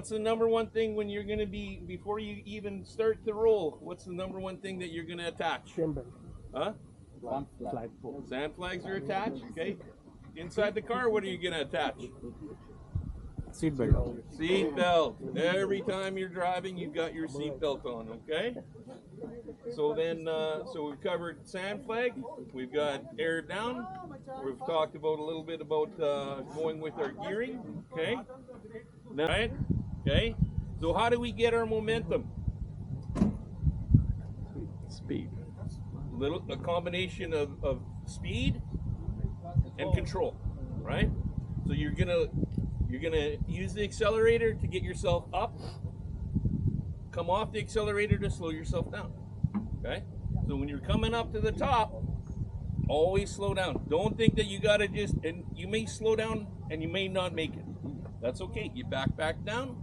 what's the number one thing when you're going to be, before you even start to roll, what's the number one thing that you're going to attach? Timber. Huh? Flag. Sand flags are attached, okay? Inside the car, what are you going to attach? Seat belt. Seat belt. Every time you're driving, you've got your seat belt on, okay? So then, so we've covered sand flag, we've got air down, we've talked about a little bit about going with our gearing, okay? Now, right? Okay? So how do we get our momentum? Speed. A combination of speed and control, right? So you're gonna use the accelerator to get yourself up, come off the accelerator to slow yourself down, okay? So when you're coming up to the top, always slow down. Don't think that you gotta just, and you may slow down and you may not make it. That's okay. You back down,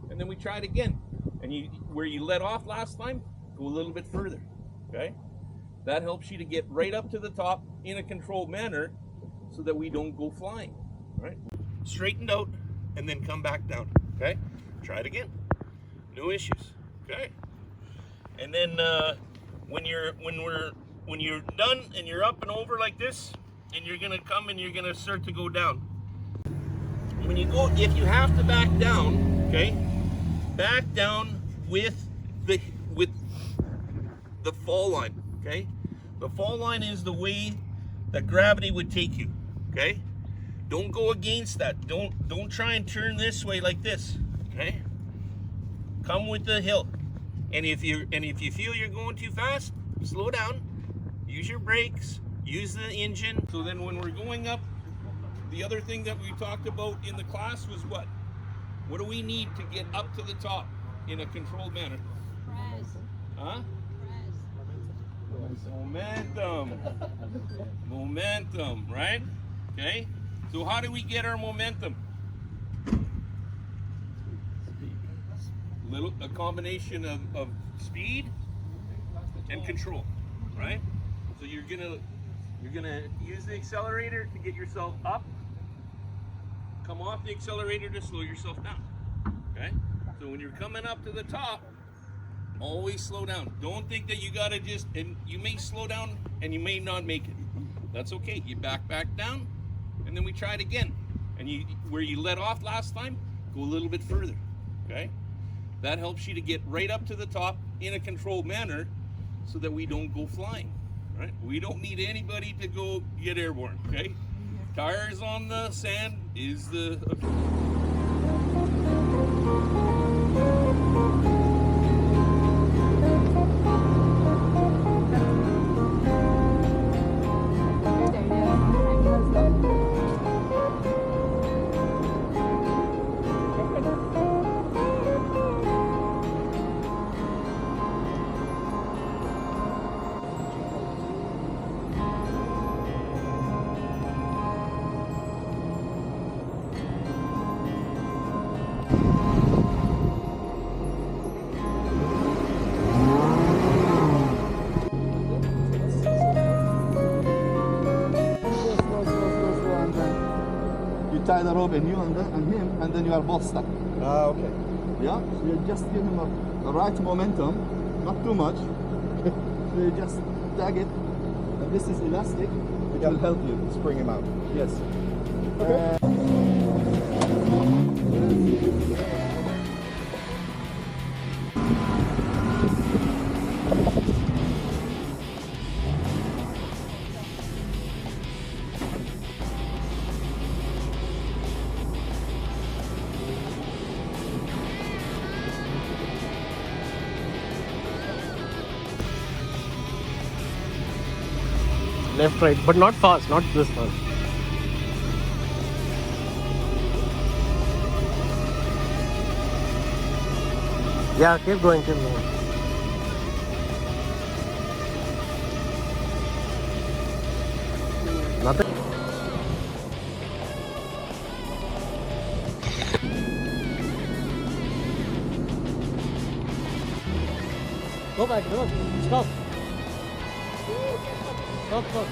and then we try it again. And where you let off last time, go a little bit further, okay? That helps you to get right up to the top in a controlled manner so that we don't go flying, right? Straightened out and then come back down, okay? Try it again. No issues, okay? And then when you're done and you're up and over like this, and you're gonna come and you're gonna start to go down. When you go, if you have to back down, okay, back down with the fall line, okay? The fall line is the way that gravity would take you, okay? Don't go against that. Don't try and turn this way like this, okay? Come with the hill. And if you feel you're going too fast, slow down. Use your brakes, use the engine. So then when we're going up, the other thing that we talked about in the class was what? What do we need to get up to the top in a controlled manner? Press. Huh? Press. Momentum. Momentum, right? Okay? So how do we get our momentum? A combination of speed and control, right? So you're gonna use the accelerator to get yourself up, come off the accelerator to slow yourself down, okay? So when you're coming up to the top, always slow down. Don't think that you gotta just, and you may slow down and you may not make it. That's okay. You back down, and then we try it again. And where you let off last time, go a little bit further, okay? That helps you to get right up to the top in a controlled manner so that we don't go flying, right? We don't need anybody to go get airborne, okay? Tires on the sand is the... Tie the rope and you and him, and then you are both stuck. Ah, okay. Yeah, so you just give him a right momentum, not too much. So you just tag it, and this is elastic, which will help you Spring him out. Yes. Left, right, but not fast, not this fast. Yeah, keep going, keep going. Nothing. Go back, go. Stop. Stop, stop.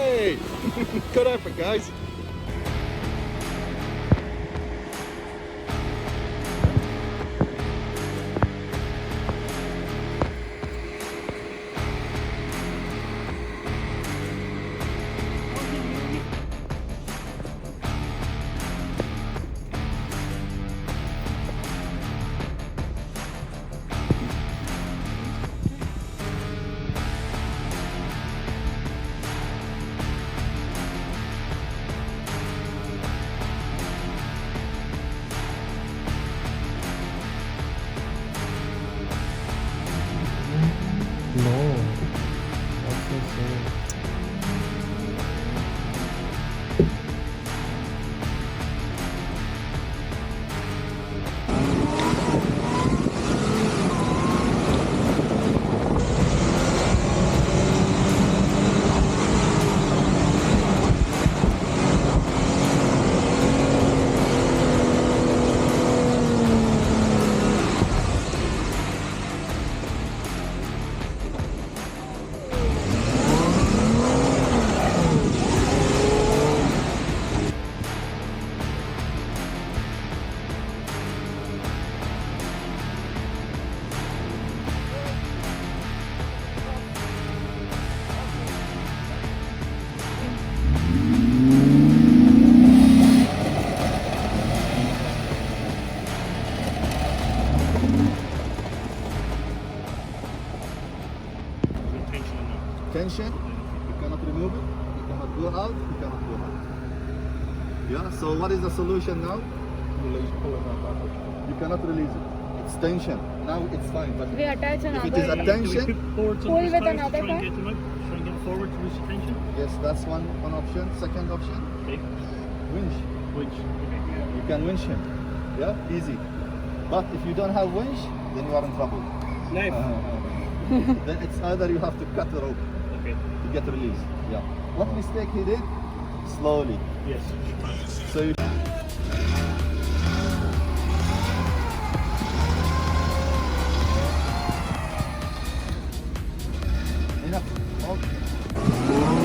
Hey! Good effort, guys. No. That's insane. Tension, you cannot remove it, you cannot go out, you cannot go out. Yeah, so what is the solution now? You cannot release it. It's tension. Now it's fine, but We attach if it another. is a tension, Pull with another Try and part. get them out. Try and get forward to lose the tension. yes, that's one option. Second option, Okay. winch. Winch. Okay. You can winch him. Yeah, easy. But if you don't have winch, then you are in trouble. Knife. Then it's either you have to cut the rope Okay. to get released. Yeah. What mistake he did? Slowly. Yes. So you enough. Okay.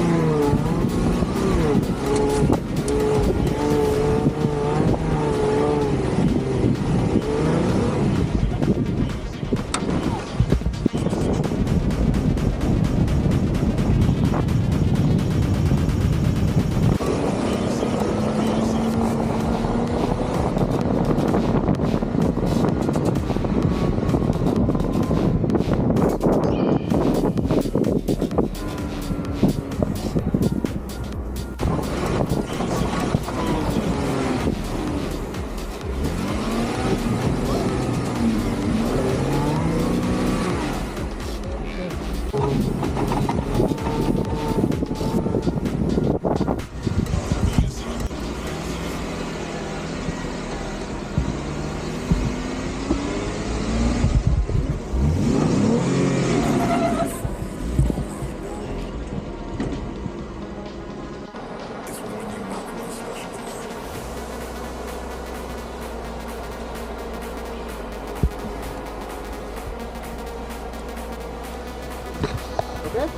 Okay?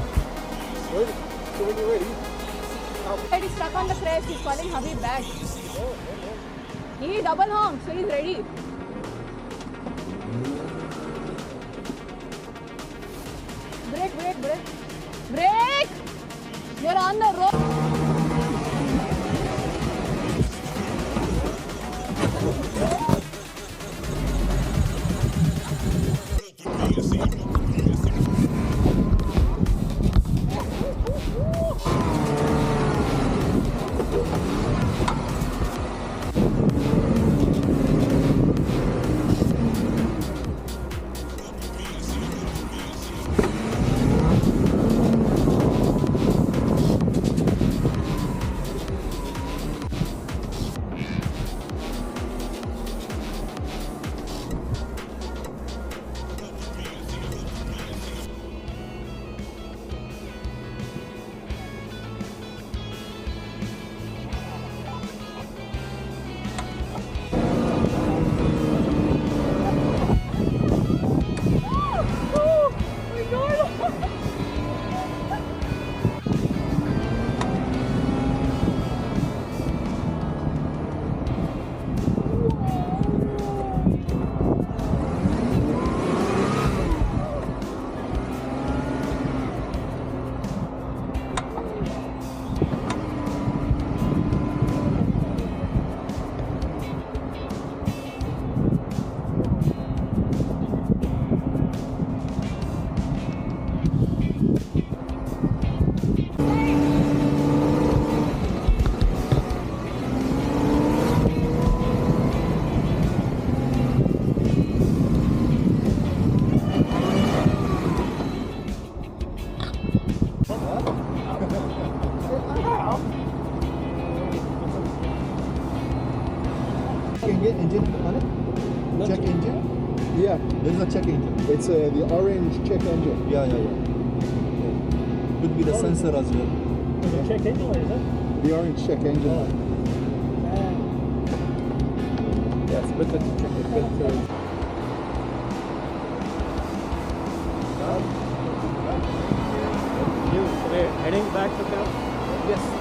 Ready? So when you're ready, It is stuck on the crest. He's calling Habib back. He double honk, so he's ready. Brake, brake, brake. Brake! You're on the road. engine on it? Check engine? Yeah, There is a check engine. it's the orange check engine. Yeah. Could be the sensor as well. Is it check engine or is it? The orange check engine. Yes, but the check it with you. We're heading back to camp. Yes.